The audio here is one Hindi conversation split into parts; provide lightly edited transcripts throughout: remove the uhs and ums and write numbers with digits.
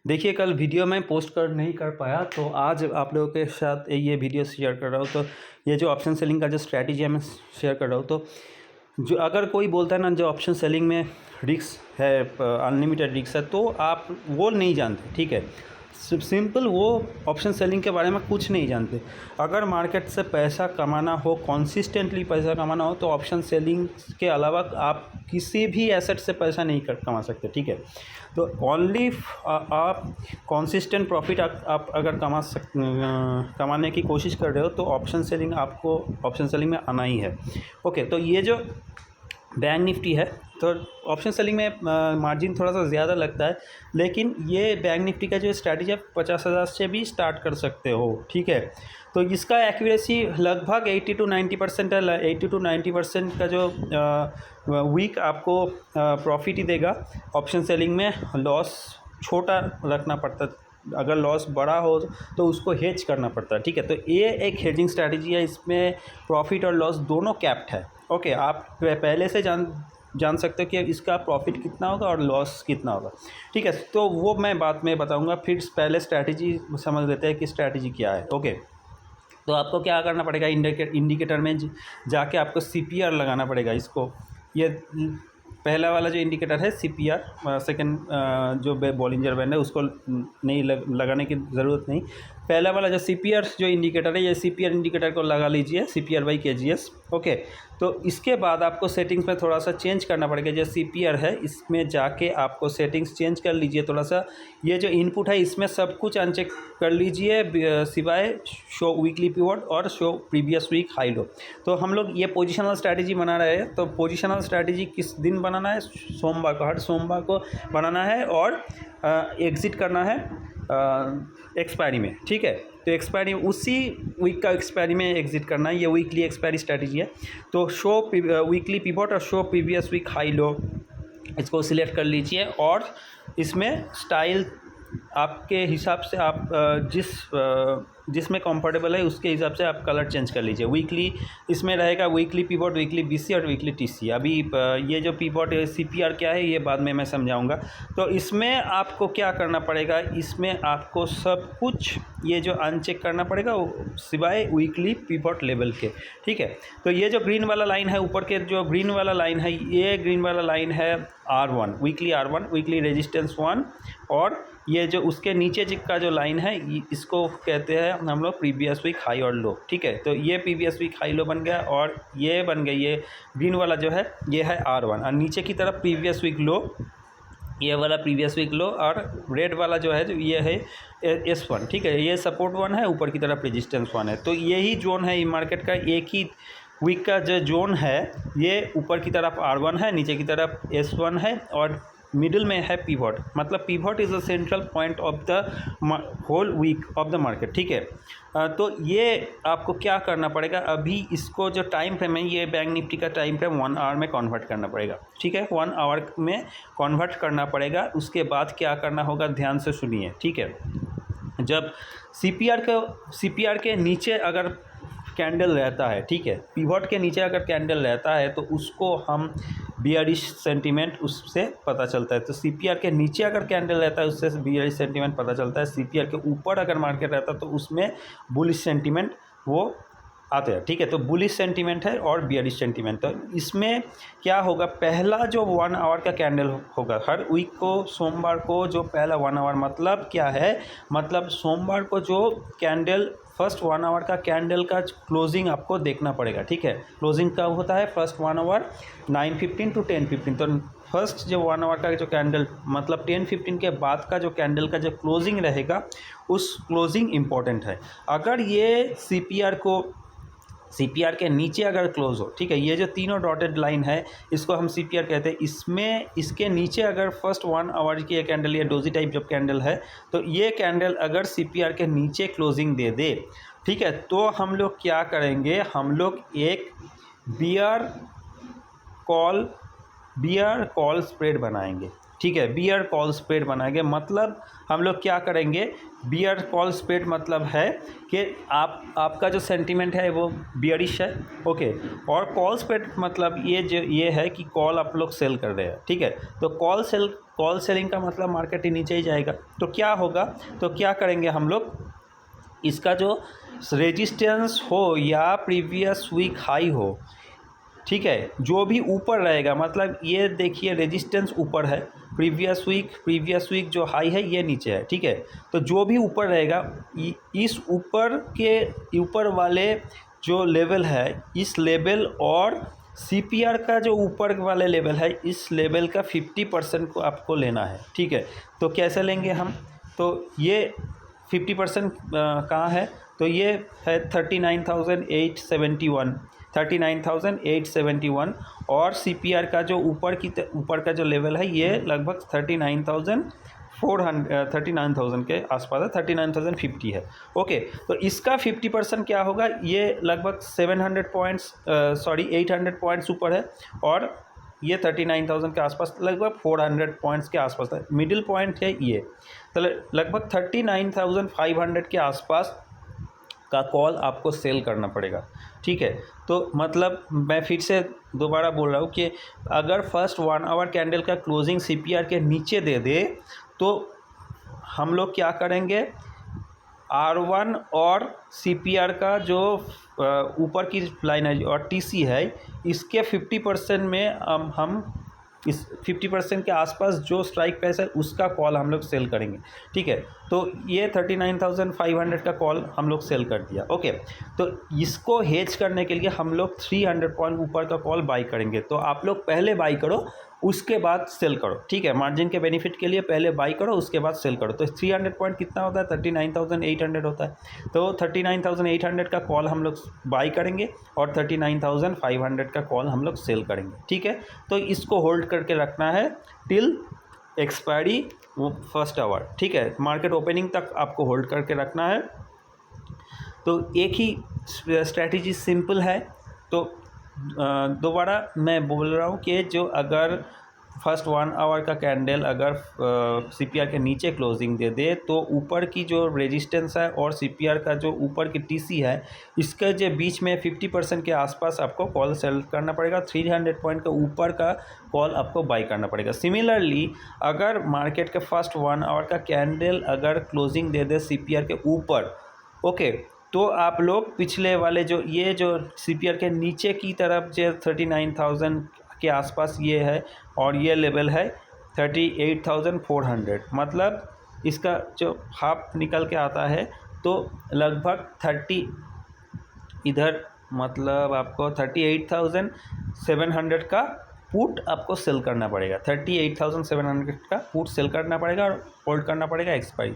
देखिए, कल वीडियो मैं पोस्ट नहीं कर पाया, तो आज आप लोगों के साथ ये वीडियो शेयर कर रहा हूँ। तो ये जो ऑप्शन सेलिंग का जो स्ट्रैटेजी है मैं शेयर कर रहा हूँ। तो जो अगर कोई बोलता है ना जो ऑप्शन सेलिंग में रिस्क है, अनलिमिटेड रिस्क है, तो आप वो नहीं जानते, ठीक है। सिंपल वो ऑप्शन सेलिंग के बारे में कुछ नहीं जानते। अगर मार्केट से पैसा कमाना हो, कंसिस्टेंटली पैसा कमाना हो, तो ऑप्शन सेलिंग के अलावा आप किसी भी एसेट से पैसा नहीं कमा सकते, ठीक है। तो ओनली आप कंसिस्टेंट प्रॉफिट आप अगर कमाने की कोशिश कर रहे हो, तो ऑप्शन सेलिंग आपको ऑप्शन सेलिंग में आना ही है। ओके, तो ये जो बैंक निफ्टी है, तो ऑप्शन सेलिंग में मार्जिन थोड़ा सा ज़्यादा लगता है, लेकिन ये बैंक निफ्टी का जो स्ट्रैटेजी है 50,000 से भी स्टार्ट कर सकते हो, ठीक है। तो इसका एक्यूरेसी लगभग 80 to 90% है। 80 to 90% का जो वीक आपको प्रॉफिट ही देगा। ऑप्शन सेलिंग में लॉस छोटा रखना पड़ता है, अगर लॉस बड़ा हो तो उसको हेज करना पड़ता है, ठीक है। तो ये एक हेजिंग स्ट्रैटेजी है, इसमें प्रॉफिट और लॉस दोनों कैप्ड है। ओके, आप पहले से जान सकते हो कि इसका प्रॉफिट कितना होगा और लॉस कितना होगा, ठीक है। तो वो मैं बाद में बताऊंगा, फिर पहले स्ट्रैटेजी समझ लेते हैं कि स्ट्रैटेजी क्या है। ओके, तो आपको क्या करना पड़ेगा, इंडिकेटर में जाके आपको CPR लगाना पड़ेगा। इसको ये पहला वाला जो इंडिकेटर है CPR, सेकंड जो बॉलिंजर बैंड है उसको नहीं लगाने की ज़रूरत नहीं। पहला वाला जो CPR जो इंडिकेटर है, ये CPR इंडिकेटर को लगा लीजिए, CPR/KGS। ओके, तो इसके बाद आपको सेटिंग्स में थोड़ा सा चेंज करना पड़ेगा। जो CPR है इसमें जाके आपको सेटिंग्स चेंज कर लीजिए थोड़ा सा। ये जो इनपुट है इसमें सब कुछ अनचेक कर लीजिए, सिवाय शो वीकली पिवट और show previous week high low. तो हम लोग ये पोजिशनल स्ट्रैटेजी बना रहे हैं। तो पोजिशनल स्ट्रैटेजी किस दिन बनाना है? सोमवार को, हर सोमवार को बनाना है और एग्ज़िट करना है एक्सपायरी में, ठीक है। तो एक्सपायरी उसी वीक का एक्सपायरी में एग्ज़िट करना है, ये वीकली एक्सपायरी स्ट्रैटेजी है। तो शो वीकली पिवट और show previous week high low, इसको सिलेक्ट कर लीजिए और इसमें स्टाइल आपके हिसाब से आप जिसमें कंफर्टेबल है उसके हिसाब से आप कलर चेंज कर लीजिए। वीकली इसमें रहेगा वीकली पिवट, वीकली BC और वीकली TC। अभी ये जो पिवट CPR क्या है ये बाद में मैं समझाऊंगा। तो इसमें आपको क्या करना पड़ेगा, इसमें आपको सब कुछ ये जो अनचेक करना पड़ेगा सिवाय वीकली पिवट लेवल के, ठीक है। तो ये जो ग्रीन वाला लाइन है, ऊपर के जो ग्रीन वाला लाइन है, ये ग्रीन वाला लाइन है R1, weekly R1, weekly resistance 1। और ये जो उसके नीचे का जो लाइन है इसको कहते हैं हम लोग प्रीवियस वीक हाई और लो, ठीक है। तो ये प्रीवियस वीक हाई लो बन गया और ये बन गई, ये ग्रीन वाला जो है ये है R1, और नीचे की तरफ प्रीवियस वीक लो, ये वाला प्रीवियस वीक लो, और रेड वाला जो है ये है S1, ठीक है। ये सपोर्ट 1 है, ऊपर की तरफ रेजिस्टेंस 1 है। तो यही जोन है मार्केट का, एक ही वीक का जो जोन है ये ऊपर की तरफ R1 है, नीचे की तरफ S1 है और मिडिल में है पिवट। मतलब pivot is the central point of the whole week of the market, ठीक है। तो ये आपको क्या करना पड़ेगा, अभी इसको जो टाइम फ्रेम है, ये बैंक निफ्टी का टाइम फ्रेम 1 आवर में कन्वर्ट करना पड़ेगा, ठीक है। 1 आवर में कन्वर्ट करना पड़ेगा। उसके बाद क्या करना होगा, ध्यान से सुनिए, ठीक है। जब CPR के नीचे अगर कैंडल रहता है, ठीक है, पिवट के नीचे अगर कैंडल रहता है तो उसको हम बियरिश सेंटीमेंट उससे पता चलता है। तो CPR के नीचे अगर कैंडल रहता है उससे बियरिश सेंटीमेंट पता चलता है। CPR के ऊपर अगर मार्केट रहता है तो उसमें बुलिश सेंटीमेंट वो आते हैं, ठीक है। तो बुलिश सेंटीमेंट है और बियरिश सेंटीमेंट। तो इसमें क्या होगा, पहला जो 1 आवर का कैंडल होगा हर वीक को, सोमवार को जो पहला 1 आवर, मतलब क्या है, मतलब सोमवार को जो कैंडल फर्स्ट 1 आवर का कैंडल का क्लोजिंग आपको देखना पड़ेगा, ठीक है। क्लोजिंग कब होता है, फर्स्ट 1 आवर 9:15 to 10:15। तो फर्स्ट जो 1 आवर का जो कैंडल, मतलब 10:15 के बाद का जो कैंडल का जो क्लोजिंग रहेगा, उस क्लोजिंग इम्पॉर्टेंट है। अगर ये CPR के नीचे अगर क्लोज हो, ठीक है, ये जो तीनों डॉटेड लाइन है इसको हम CPR कहते हैं। इसमें इसके नीचे अगर फर्स्ट 1 आवर की ये कैंडल, ये डोजी टाइप जब कैंडल है, तो ये कैंडल अगर CPR के नीचे क्लोजिंग दे दे, ठीक है, तो हम लोग क्या करेंगे, हम लोग एक बियर कॉल स्प्रेड बनाएंगे। ठीक है, बियर कॉल स्प्रेड बनाएंगे। मतलब हम लोग क्या करेंगे, बियर कॉल स्प्रेड मतलब है कि आपका जो सेंटीमेंट है वो बियरिश है, ओके। और कॉल स्प्रेड मतलब ये है कि कॉल आप लोग सेल कर रहे हैं, ठीक है। तो कॉल सेलिंग का मतलब मार्केट ही नीचे ही जाएगा। तो क्या होगा, तो क्या करेंगे हम लोग, इसका जो रेजिस्टेंस हो या प्रीवियस वीक हाई हो, ठीक है, जो भी ऊपर रहेगा, मतलब ये देखिए रेजिस्टेंस ऊपर है, प्रीवियस वीक जो हाई है ये नीचे है, ठीक है। तो जो भी ऊपर रहेगा, इस ऊपर वाले जो लेवल है, इस लेवल और सीपीआर का जो ऊपर वाले लेवल है, इस लेवल का 50% को आपको लेना है, ठीक है। तो कैसे लेंगे हम, तो ये 50% कहाँ है, तो ये है 39,871 और सीपीआर का जो ऊपर का जो लेवल है ये लगभग 39,000 के आसपास है, 39,050 है, ओके। तो इसका 50% क्या होगा, ये लगभग 800 पॉइंट्स ऊपर है और ये 39,000 के आसपास, लगभग 400 पॉइंट्स के आसपास है, मिडिल पॉइंट है ये। तो लगभग 39,500 के आसपास का कॉल आपको सेल करना पड़ेगा, ठीक है। तो मतलब मैं फिर से दोबारा बोल रहा हूँ कि अगर फर्स्ट 1 आवर कैंडल का क्लोजिंग सीपीआर के नीचे दे दे तो हम लोग क्या करेंगे, R1 और सीपीआर का जो ऊपर की लाइन है और टीसी है, इसके 50% में हम इस 50% के आसपास जो स्ट्राइक प्राइस है उसका कॉल हम लोग सेल करेंगे, ठीक है। तो ये 39,500 का कॉल हम लोग सेल कर दिया, ओके। तो इसको हेज करने के लिए हम लोग 300 पॉइंट ऊपर का कॉल बाई करेंगे। तो आप लोग पहले बाई करो उसके बाद सेल करो, ठीक है। मार्जिन के बेनिफिट के लिए पहले बाई करो उसके बाद सेल करो। तो 300 पॉइंट कितना होता है, 39,800 होता है। तो 39,800 का कॉल हम लोग बाई करेंगे और 39,500 का कॉल हम लोग सेल करेंगे, ठीक है। तो इसको होल्ड करके रखना है टिल एक्सपायरी फर्स्ट आवर, ठीक है। मार्केट ओपनिंग तक आपको होल्ड करके रखना है। तो एक ही स्ट्रैटेजी सिंपल है। तो दोबारा मैं बोल रहा हूँ कि जो अगर फर्स्ट 1 आवर का कैंडल अगर सीपीआर के नीचे क्लोजिंग दे दे तो ऊपर की जो रेजिस्टेंस है और सीपीआर का जो ऊपर की टीसी है, इसके जो बीच में 50% के आसपास आपको कॉल सेल करना पड़ेगा। 300 पॉइंट के ऊपर का कॉल आपको बाई करना पड़ेगा। सिमिलरली अगर मार्केट के फर्स्ट 1 आवर का कैंडल अगर क्लोजिंग दे दे सीपीआर के ऊपर, ओके, तो आप लोग पिछले वाले जो सीपीआर के नीचे की तरफ जो 39,000 के आसपास ये है और ये लेवल है 38,400, मतलब इसका जो हाफ निकल के आता है तो लगभग 30 इधर, मतलब आपको 38,700 का पुट आपको सेल करना पड़ेगा। 38,700 का पुट सेल करना पड़ेगा और होल्ड करना पड़ेगा एक्सपायरी,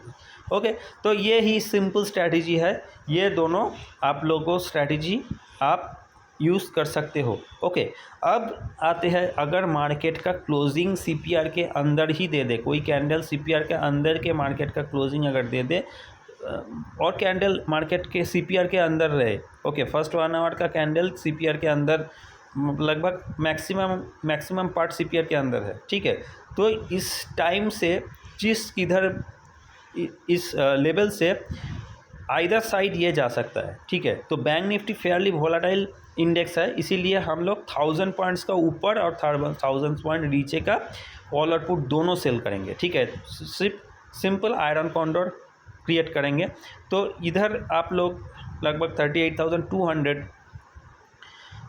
ओके। तो ये ही सिंपल स्ट्रैटेजी है। ये दोनों आप लोगों स्ट्रैटेजी आप यूज़ कर सकते हो, ओके। अब आते हैं, अगर मार्केट का क्लोजिंग सीपीआर के अंदर ही दे दे, कोई कैंडल सीपीआर के अंदर के मार्केट का क्लोजिंग अगर दे दे और कैंडल मार्केट के सीपीआर के अंदर रहे, ओके, फर्स्ट 1 आवर का कैंडल सीपीआर के अंदर लगभग मैक्सिमम पार्ट सीपीआर के अंदर है, ठीक है। तो इस टाइम से इस लेवल से आइदर साइड ये जा सकता है, ठीक है। तो bank Nifty Fairlie volatile index है, इसीलिए हम लोग 1000 पॉइंट्स का ऊपर और 1000 पॉइंट नीचे का कॉल और पुट दोनों सेल करेंगे, ठीक है। सिर्फ सिंपल आयरन कॉन्डोर क्रिएट करेंगे। तो इधर आप लोग लगभग 38,200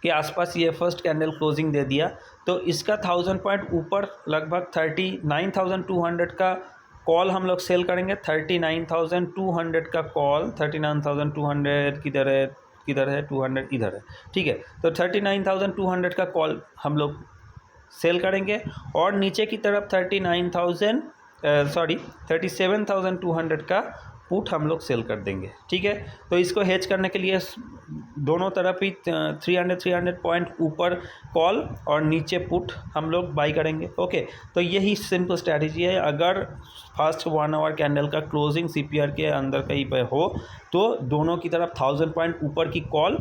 के आसपास ये फर्स्ट कैंडल क्लोजिंग दे दिया, तो इसका 1000 पॉइंट ऊपर लगभग 39,200 का कॉल हम लोग सेल करेंगे। 39,200 का कॉल, 39,200 किधर है 200 इधर है, ठीक है। तो 39,200 का कॉल हम लोग सेल करेंगे और नीचे की तरफ 37,200 का पुट हम लोग सेल कर देंगे, ठीक है। तो इसको हेज करने के लिए दोनों तरफ ही 300 पॉइंट ऊपर कॉल और नीचे पुट हम लोग बाई करेंगे, ओके। तो यही सिंपल स्ट्रैटेजी है। अगर फर्स्ट 1 आवर कैंडल का क्लोजिंग सीपीआर के अंदर कहीं पे हो तो दोनों की तरफ 1000 पॉइंट ऊपर की कॉल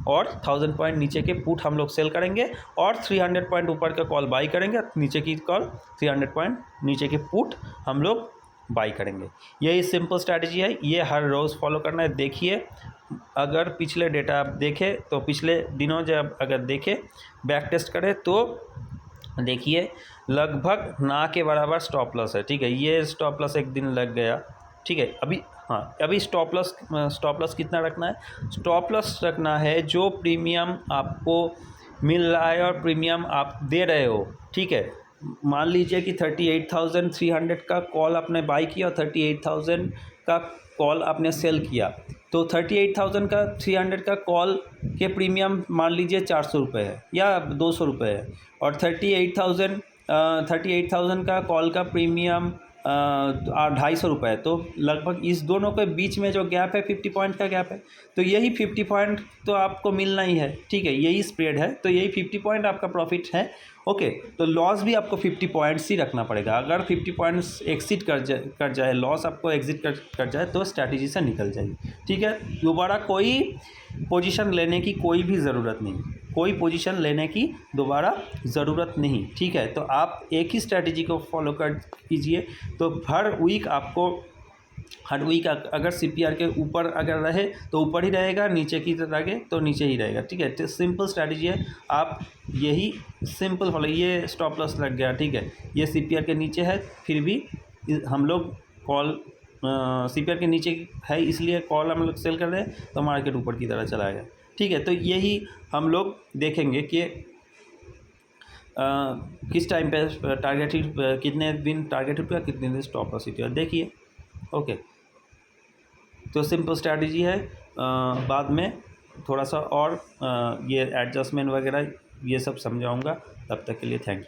और 1000 पॉइंट नीचे के पुट हम लोग सेल करेंगे और 300 पॉइंट ऊपर का कॉल बाई करेंगे, नीचे की कॉल 300 पॉइंट नीचे के पुट हम लोग बाई करेंगे। यही सिंपल स्ट्रैटेजी है, ये हर रोज़ फॉलो करना है। देखिए अगर पिछले डेटा आप देखें तो पिछले दिनों जब अगर देखें बैक टेस्ट करें तो देखिए लगभग ना के बराबर स्टॉप लॉस है। ठीक है, ये स्टॉप लॉस एक दिन लग गया। ठीक है, अभी स्टॉप लॉस कितना रखना है? स्टॉप लॉस रखना है जो प्रीमियम आपको मिल रहा है और प्रीमियम आप दे रहे हो। ठीक है, मान लीजिए कि 38,300 का कॉल आपने बाई किया और 38,000 का कॉल आपने सेल किया, तो 38,300 का कॉल के प्रीमियम मान लीजिए 400 रुपये है या 200 रुपये है, और 38,000 का कॉल का प्रीमियम 250 रुपये है। तो लगभग इस दोनों के बीच में जो गैप है 50 पॉइंट का गैप है, तो यही 50 पॉइंट तो आपको मिलना ही है। ठीक है, यही स्प्रेड है, तो यही 50 पॉइंट आपका प्रॉफिट है। ओके, तो लॉस भी आपको 50 पॉइंट्स ही रखना पड़ेगा। अगर 50 पॉइंट्स एक्सिट कर जाए लॉस आपको एग्जिट कर जाए तो स्ट्रैटेजी से निकल जाएगी। ठीक है, दोबारा कोई पोजीशन लेने की कोई भी ज़रूरत नहीं, कोई पोजीशन लेने की दोबारा ज़रूरत नहीं। ठीक है, तो आप एक ही स्ट्रैटेजी को फॉलो कर कीजिए, तो हर वीक अगर CPR के ऊपर अगर रहे तो ऊपर ही रहेगा, नीचे की रहे तो नीचे ही रहेगा। ठीक है, तो सिंपल स्ट्रैटेजी है, आप यही सिंपल फॉलो। ये स्टॉप लॉस लग गया, ठीक है, ये CPR के नीचे है, फिर भी हम लोग कॉल CPR के नीचे है इसलिए कॉल हम लोग सेल कर रहे हैं, तो मार्केट ऊपर की तरह चला गया। ठीक है, तो यही हम लोग देखेंगे कि किस टाइम पे टारगेटेड, कितने दिन टारगेटेड पे, कितने दिन स्टॉप लॉस CPR देखिए। ओके, तो सिंपल स्ट्रैटेजी है। बाद में थोड़ा सा और ये एडजस्टमेंट वगैरह ये सब समझाऊंगा। तब तक के लिए थैंक यू।